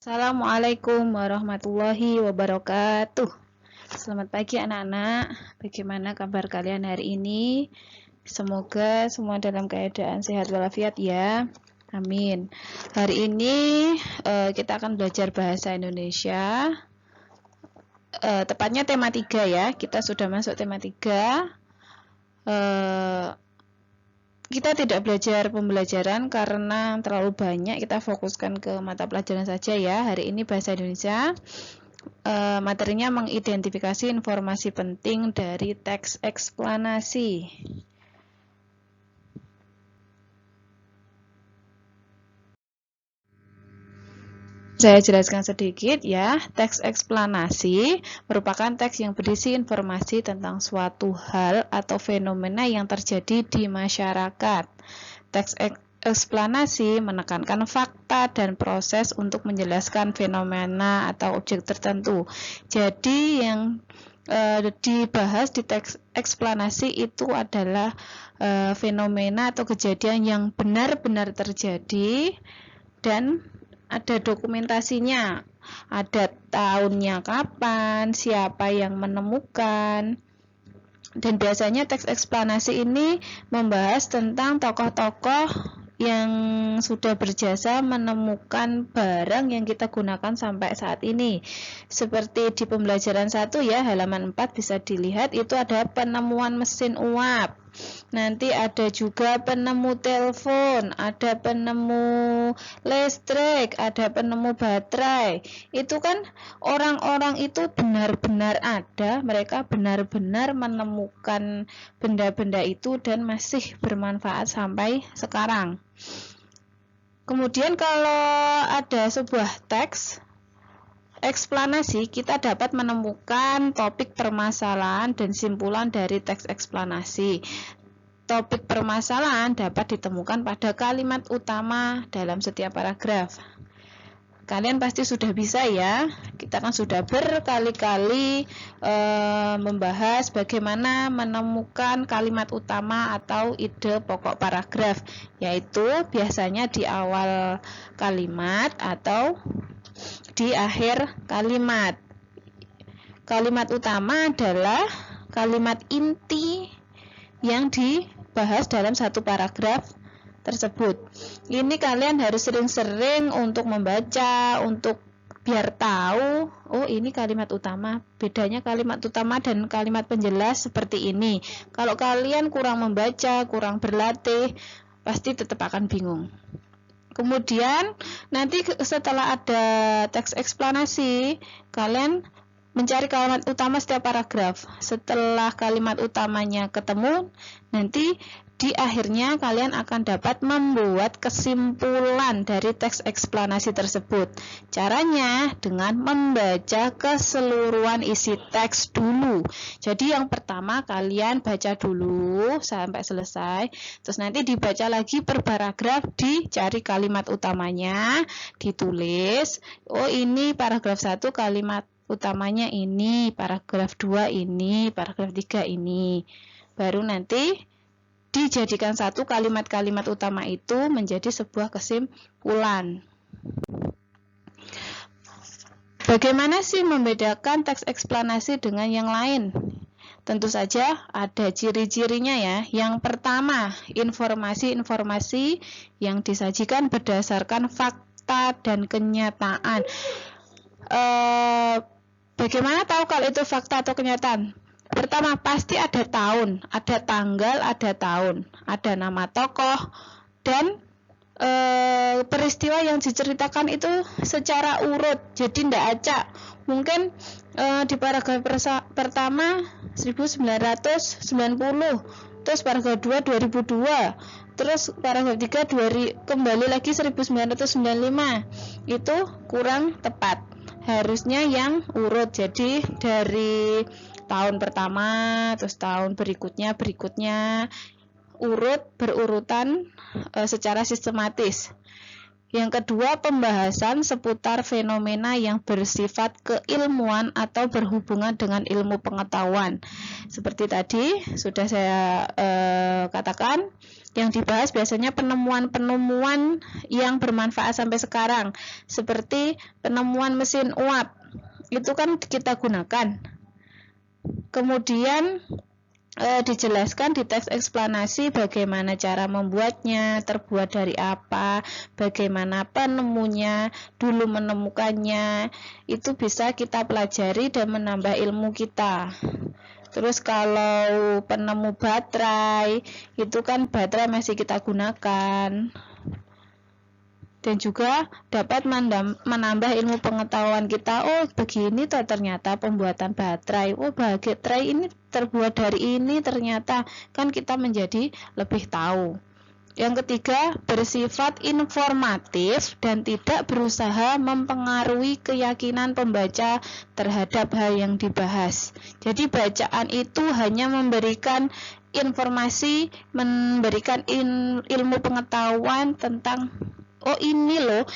Assalamualaikum warahmatullahi wabarakatuh. Selamat pagi anak-anak. Bagaimana kabar kalian hari ini? Semoga semua dalam keadaan sehat walafiat ya. Amin. Hari ini kita akan belajar bahasa Indonesia. Tepatnya tema 3 ya. Kita sudah masuk tema 3. Kita tidak belajar pembelajaran karena terlalu banyak, kita fokuskan ke mata pelajaran saja ya. Hari ini bahasa Indonesia, materinya mengidentifikasi informasi penting dari teks eksplanasi. Saya jelaskan sedikit ya. Teks eksplanasi merupakan teks yang berisi informasi tentang suatu hal atau fenomena yang terjadi di masyarakat. Teks eksplanasi menekankan fakta dan proses untuk menjelaskan fenomena atau objek tertentu. Jadi yang dibahas di teks eksplanasi itu adalah fenomena atau kejadian yang benar-benar terjadi dan ada dokumentasinya, ada tahunnya kapan, siapa yang menemukan. Dan biasanya teks eksplanasi ini membahas tentang tokoh-tokoh yang sudah berjasa menemukan barang yang kita gunakan sampai saat ini. Seperti di pembelajaran 1 ya, halaman 4 bisa dilihat itu ada penemuan mesin uap. Nanti ada juga penemu telepon, ada penemu listrik, ada penemu baterai. Itu kan orang-orang itu benar-benar ada, mereka benar-benar menemukan benda-benda itu dan masih bermanfaat sampai sekarang. Kemudian kalau ada sebuah teks eksplanasi, kita dapat menemukan topik permasalahan dan simpulan dari teks eksplanasi. Topik permasalahan dapat ditemukan pada kalimat utama dalam setiap paragraf. Kalian pasti sudah bisa ya, kita kan sudah berkali-kali membahas bagaimana menemukan kalimat utama atau ide pokok paragraf, yaitu biasanya di awal kalimat atau di akhir kalimat. Kalimat utama adalah kalimat inti yang dibahas dalam satu paragraf tersebut. Ini kalian harus sering-sering untuk membaca, untuk biar tahu, oh ini kalimat utama, bedanya kalimat utama dan kalimat penjelas seperti ini. Kalau kalian kurang membaca, kurang berlatih, pasti tetap akan bingung. Kemudian nanti setelah ada teks eksplanasi, kalian mencari kalimat utama setiap paragraf. Setelah kalimat utamanya ketemu, nanti di akhirnya kalian akan dapat membuat kesimpulan dari teks eksplanasi tersebut. Caranya dengan membaca keseluruhan isi teks dulu. Jadi yang pertama kalian baca dulu sampai selesai, terus nanti dibaca lagi per paragraf, dicari kalimat utamanya, ditulis, oh ini paragraf 1 kalimat utamanya ini, paragraf 2 ini, paragraf 3 ini. Baru nanti dijadikan satu kalimat-kalimat utama itu menjadi sebuah kesimpulan. Bagaimana sih membedakan teks eksplanasi dengan yang lain? Tentu saja ada ciri-cirinya ya. Yang pertama, informasi-informasi yang disajikan berdasarkan fakta dan kenyataan. Bagaimana tahu kalau itu fakta atau kenyataan? Pertama, pasti ada tahun, ada tanggal, ada tahun, ada nama tokoh, dan peristiwa yang diceritakan itu secara urut, jadi tidak acak. Mungkin di paragraf pertama 1990, terus paragraf 2 2002, terus paragraf 3 kembali lagi 1995. Itu kurang tepat. Harusnya yang urut, jadi dari tahun pertama, terus tahun berikutnya, urut berurutan secara sistematis. Yang kedua, pembahasan seputar fenomena yang bersifat keilmuan atau berhubungan dengan ilmu pengetahuan. Seperti tadi sudah saya katakan, yang dibahas biasanya penemuan-penemuan yang bermanfaat sampai sekarang. Seperti penemuan mesin uap, itu kan kita gunakan. Kemudian dijelaskan di teks eksplanasi bagaimana cara membuatnya, terbuat dari apa, bagaimana penemunya, dulu menemukannya. Itu bisa kita pelajari dan menambah ilmu kita. Terus kalau penemu baterai, itu kan baterai masih kita gunakan. Dan juga dapat menambah ilmu pengetahuan kita. Oh, begini toh ternyata pembuatan baterai. Oh, baterai ini terbuat dari ini ternyata. Kan kita menjadi lebih tahu. Yang ketiga, bersifat informatif dan tidak berusaha mempengaruhi keyakinan pembaca terhadap hal yang dibahas. Jadi bacaan itu hanya memberikan informasi, memberikan ilmu pengetahuan tentang oh ini loh,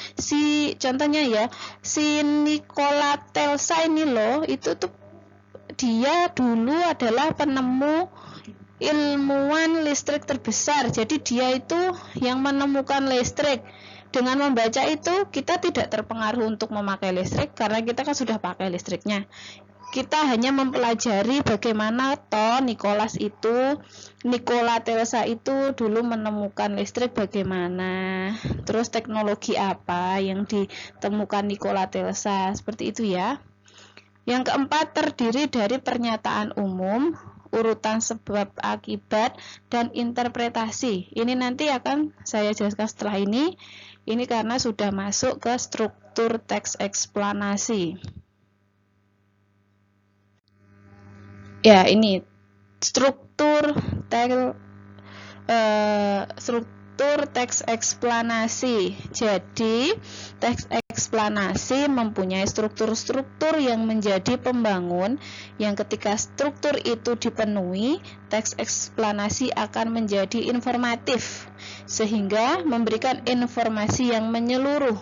contohnya ya, si Nikola Tesla ini loh, itu tuh dia dulu adalah penemu ilmuwan listrik terbesar. Jadi dia itu yang menemukan listrik. Dengan membaca itu kita tidak terpengaruh untuk memakai listrik karena kita kan sudah pakai listriknya. Kita hanya mempelajari bagaimana Nikola Tesla itu dulu menemukan listrik bagaimana, terus teknologi apa yang ditemukan Nikola Tesla, seperti itu ya. Yang keempat, terdiri dari pernyataan umum, urutan sebab akibat, dan interpretasi. Ini nanti akan saya jelaskan setelah ini karena sudah masuk ke struktur teks eksplanasi. Ya, ini struktur teks eksplanasi. Jadi, teks eksplanasi mempunyai struktur-struktur yang menjadi pembangun, yang ketika struktur itu dipenuhi, teks eksplanasi akan menjadi informatif, sehingga memberikan informasi yang menyeluruh.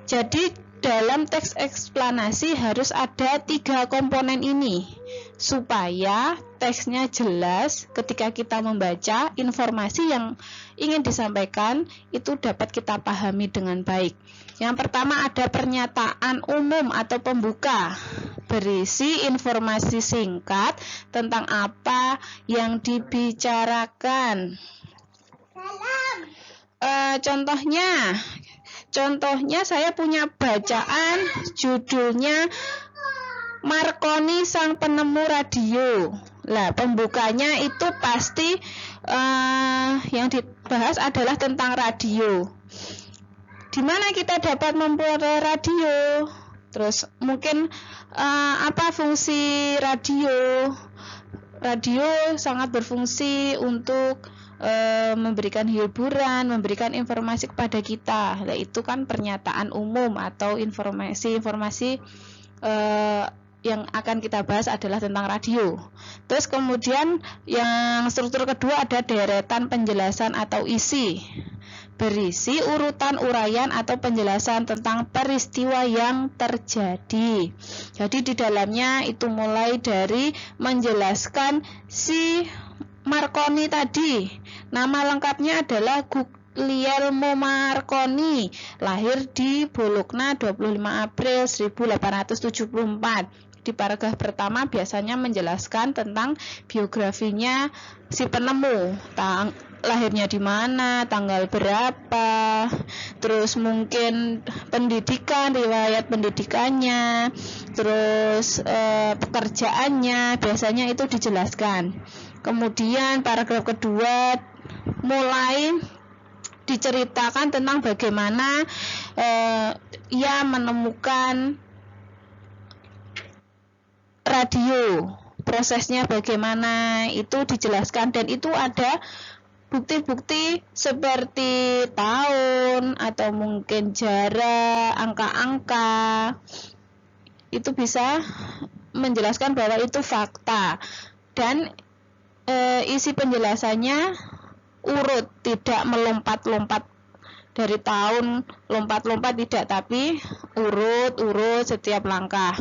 Jadi, dalam teks eksplanasi harus ada 3 komponen ini supaya teksnya jelas. Ketika kita membaca, informasi yang ingin disampaikan itu dapat kita pahami dengan baik. Yang pertama ada pernyataan umum atau pembuka, berisi informasi singkat tentang apa yang dibicarakan. Contohnya saya punya bacaan judulnya Marconi sang penemu radio. Lah, pembukanya itu pasti yang dibahas adalah tentang radio. Di mana kita dapat membuat radio? Terus mungkin apa fungsi radio? Radio sangat berfungsi untuk memberikan hiburan, memberikan informasi kepada kita. Nah, itu kan pernyataan umum atau informasi yang akan kita bahas adalah tentang radio. Terus kemudian yang struktur kedua ada deretan penjelasan atau isi, berisi urutan uraian atau penjelasan tentang peristiwa yang terjadi. Jadi di dalamnya itu mulai dari menjelaskan si Marconi tadi. Nama lengkapnya adalah Guglielmo Marconi, lahir di Bologna 25 April 1874. Di paragraf pertama biasanya menjelaskan tentang biografinya si penemu, lahirnya di mana, tanggal berapa, terus mungkin pendidikan, riwayat pendidikannya, terus pekerjaannya, biasanya itu dijelaskan. Kemudian paragraf kedua mulai diceritakan tentang bagaimana ia menemukan radio, prosesnya bagaimana itu dijelaskan, dan itu ada bukti-bukti seperti tahun atau mungkin jarak, angka-angka. Itu bisa menjelaskan bahwa itu fakta, dan isi penjelasannya urut, tidak melompat-lompat dari tahun lompat-lompat tidak, tapi urut-urut setiap langkah.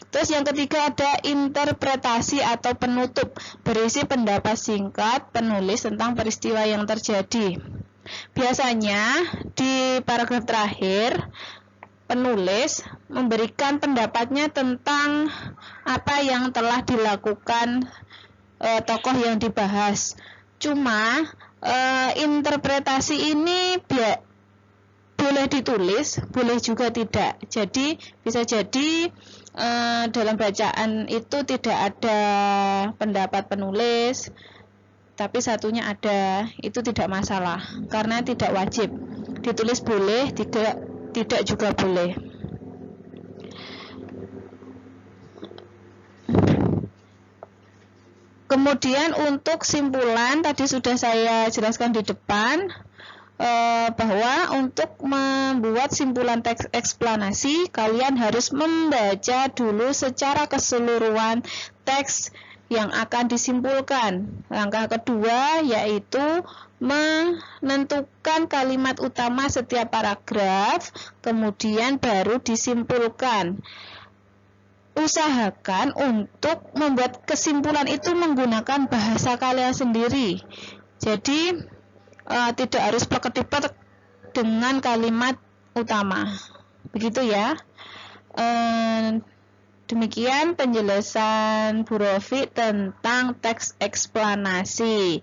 Terus yang ketiga ada interpretasi atau penutup, berisi pendapat singkat penulis tentang peristiwa yang terjadi. Biasanya di paragraf terakhir penulis memberikan pendapatnya tentang apa yang telah dilakukan tokoh yang dibahas. Cuma interpretasi ini boleh ditulis, boleh juga tidak. Jadi bisa jadi dalam bacaan itu tidak ada pendapat penulis, tapi satunya ada, itu tidak masalah karena tidak wajib. Ditulis boleh, tidak juga boleh. Kemudian untuk simpulan tadi sudah saya jelaskan di depan, bahwa untuk membuat simpulan teks eksplanasi kalian harus membaca dulu secara keseluruhan teks yang akan disimpulkan. Langkah kedua yaitu menentukan kalimat utama setiap paragraf, kemudian baru disimpulkan. Usahakan untuk membuat kesimpulan itu menggunakan bahasa kalian sendiri. Jadi tidak harus plek-plek dengan kalimat utama. Begitu ya. Demikian penjelasan Bu Rofi tentang teks eksplanasi.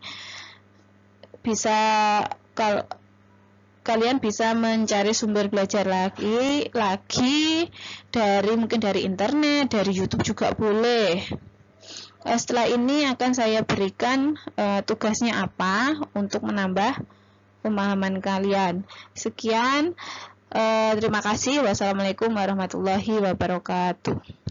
Kalian bisa mencari sumber belajar lagi mungkin dari internet, dari YouTube juga boleh. Setelah ini akan saya berikan tugasnya apa untuk menambah pemahaman kalian. Sekian, terima kasih. Wassalamualaikum warahmatullahi wabarakatuh.